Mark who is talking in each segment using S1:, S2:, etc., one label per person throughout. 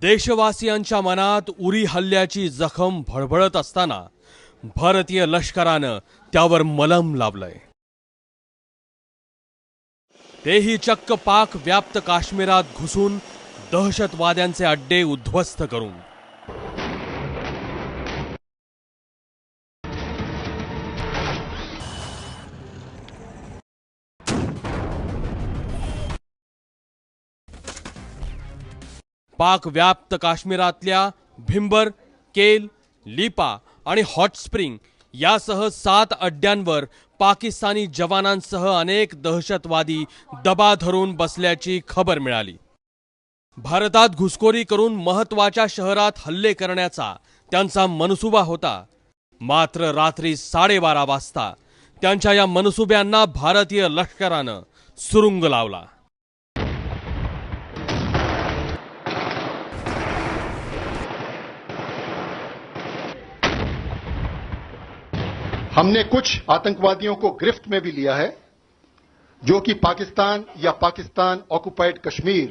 S1: देशवासियांच्या मनात उरी हल्ल्याची जखम भडभडत असताना भारतीय लष्करानं त्यावर मलम लावलंय। तेही चक्क पाक व्याप्त काश्मीरात घुसून दहशतवाद्यांचे अड्डे उद्ध्वस्त करून। पाक व्याप्त काश्मीरातल्या भिंबर, केल, लिपा आणि हॉट स्प्रिंग यासह 7 अड्ड्यांवर पाकिस्तानी जवानांसह अनेक दहशतवादी दबा धरून बसल्याची खबर मिळाली। भारतात घुसखोरी करून महत्त्वाच्या शहरात हल्ले करण्याचा त्यांचा मनसुबा होता। मात्र रात्री 12:30 वाजता त्यांच्या या मनसुब्यांना भारतीय लष्करानं सुरुंग लावला।
S2: हमने कुछ आतंकवादियों को गिरफ्त में भी लिया है जो कि पाकिस्तान या पाकिस्तान ऑक्युपाइड कश्मीर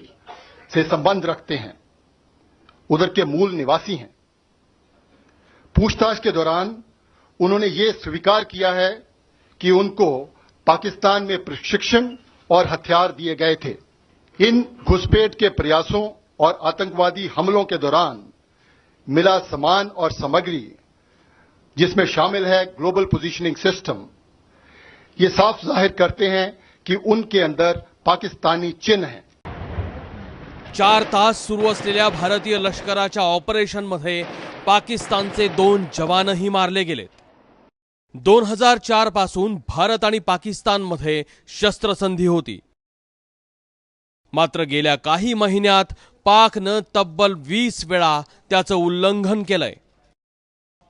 S2: से संबंध रखते हैं, उधर के मूल निवासी हैं। पूछताछ के दौरान उन्होंने ये स्वीकार किया है कि उनको पाकिस्तान में प्रशिक्षण और हथियार दिए गए थे। इन घुसपैठ के प्रयासों और आतंकवादी हमलों के दौरान मिला सामान और सामग्री, जिसमें शामिल है ग्लोबल पोजीशनिंग सिस्टम, ये साफ जाहिर करते हैं कि उनके अंदर पाकिस्तानी चिन्ह हैं।
S1: 4 तास सुरू असलेल्या भारतीय लष्कराच्या ऑपरेशनमध्ये पाकिस्तानचे 2 जवानही मारले गेलेत। 2004 पासून भारत आणि पाकिस्तानमध्ये शस्त्रसंधी होती। मात्र गेल्या काही महिन्यात पाकनं तब्बल 20 वेळा त्याचं उल्लंघन केलंय।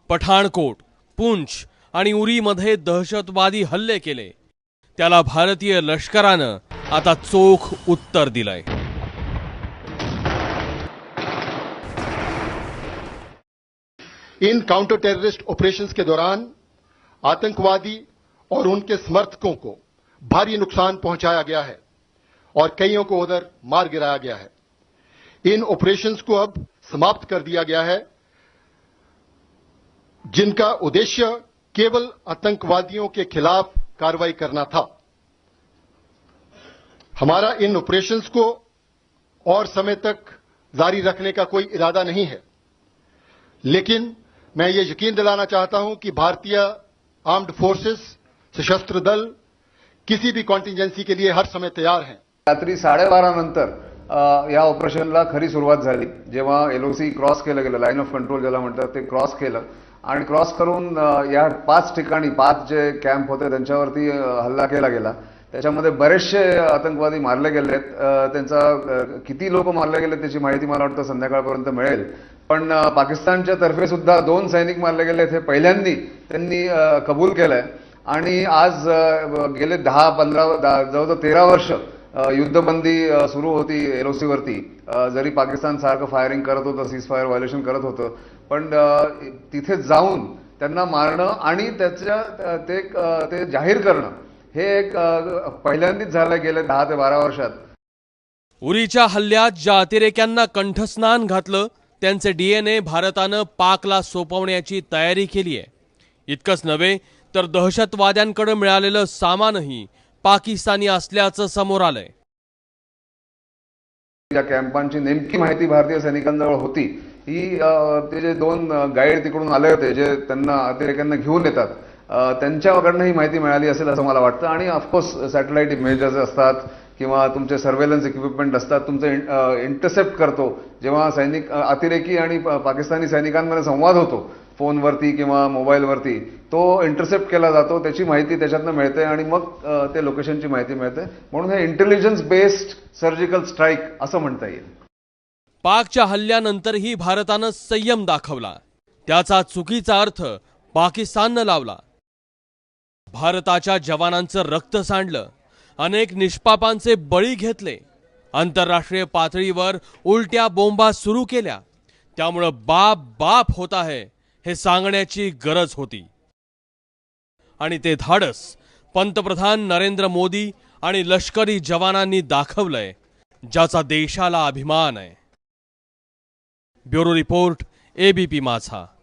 S1: पठाणकोट, पुंछ आणि उरीमध्ये दहशतवादी हल्ले केले। त्याला भारतीय लष्करानं आता चोख उत्तर दिलंय।
S2: इन काउंटर टेररिस्ट ऑपरेशंस के दौरान आतंकवादी और उनके समर्थकों को भारी नुकसान पहुंचाया गया है और कईयों को उधर मार गिराया गया है। इन ऑपरेशंस को अब समाप्त कर दिया गया है, जिनका उद्देश्य केवल आतंकवादियों के खिलाफ कार्रवाई करना था। हमारा इन ऑपरेशंस को और समय तक जारी रखने का कोई इरादा नहीं है, लेकिन मैं ये यकीन दिलाना चाहता हूं कि भारतीय आर्म्ड फोर्सेस, सशस्त्र दल किसी भी कॉन्टिंजेंसी के लिए हर समय तैयार हैं।
S3: रात्री 12:30 नंतर या ऑपरेशनला खरी सुरुवात झाली, जेव्हा एलओसी क्रॉस केलं गेलं, लाईन ऑफ कंट्रोल ज्याला म्हणतात ते क्रॉस केलं आणि क्रॉस करून या 5 ठिकाणी 5 जे कॅम्प होते त्यांच्यावरती हल्ला केला गेला। त्याच्यामध्ये बरेचसे आतंकवादी मारले गेलेत। त्यांचा किती लोक मारले गेले त्याची माहिती मला वाटतं संध्याकाळपर्यंत मिळेल। पण पाकिस्तानच्या तर्फे सुद्धा 2 सैनिक मारले गेलेत हे पहिल्यांदी त्यांनी कबूल केलंय। आणि आज गेले 10-15 जवळजवळ 13 वर्ष युद्धबंदी सुरू होती एलओसी वरती। जरी पाकिस्तान सारखं फायरिंग करत होतं, सीज फायर व्हायोलेशन करत होतं, पण तिथे जाऊन त्यांना मारणं आणि ते जाहीर करणं हे एक पहिल्यांदाच झालं गेले 10 ते 12 वर्षात।
S1: उरीच्या हल्ल्यात ज्या अतिरेक्यांना कंठस्नान घातलं त्यांचे डीएनए भारतानं पाकला सोपवण्याची तयारी केली आहे। इतकंच नव्हे तर दहशतवाद्यांकडे मिळालेलं सामानही पाकिस्तानी असल्याचं समोर आलंय।
S3: या कॅम्पांची नेमकी माहिती भारतीय सैनिकांजवळ होती। ही ते जे 2 गाईड तिकडून आले होते जे त्यांना अतिरेक्यांना घेऊन येतात, त्यांच्याकडनं ही माहिती मिळाली असेल असं मला वाटतं। आणि ऑफकोर्स सॅटेलाइट इमेजेस असतात किंवा तुमचे सर्व्हेलन्स इक्विपमेंट असतात, तुमचे इंटरसेप्ट करतो। जेव्हा सैनिक अतिरेकी आणि पाकिस्तानी सैनिकांमध्ये संवाद होतो फोनवरती किंवा मोबाईलवरती, तो इंटरसेप्ट केला जातो, त्याची माहिती त्याच्यातनं मिळते आणि मग ते लोकेशनची माहिती मिळते। म्हणून हे इंटेलिजन्स बेस्ड सर्जिकल स्ट्राईक असं म्हणता येईल।
S1: पाकच्या हल्ल्यानंतरही भारतानं संयम दाखवला, त्याचा चुकीचा अर्थ पाकिस्ताननं लावला। भारताच्या जवानांचं रक्त सांडलं, अनेक निष्पापांचे बळी घेतले, आंतरराष्ट्रीय पातळीवर उलट्या बोंबा सुरू केल्या। त्यामुळे बाप बाप होत आहे हे सांगण्याची गरज होती। आणि ते धाडस पंतप्रधान नरेंद्र मोदी आणि लष्करी जवानांनी दाखवलंय, ज्याचा देशाला अभिमान आहे। ब्युरो रिपोर्ट, ABP माझा.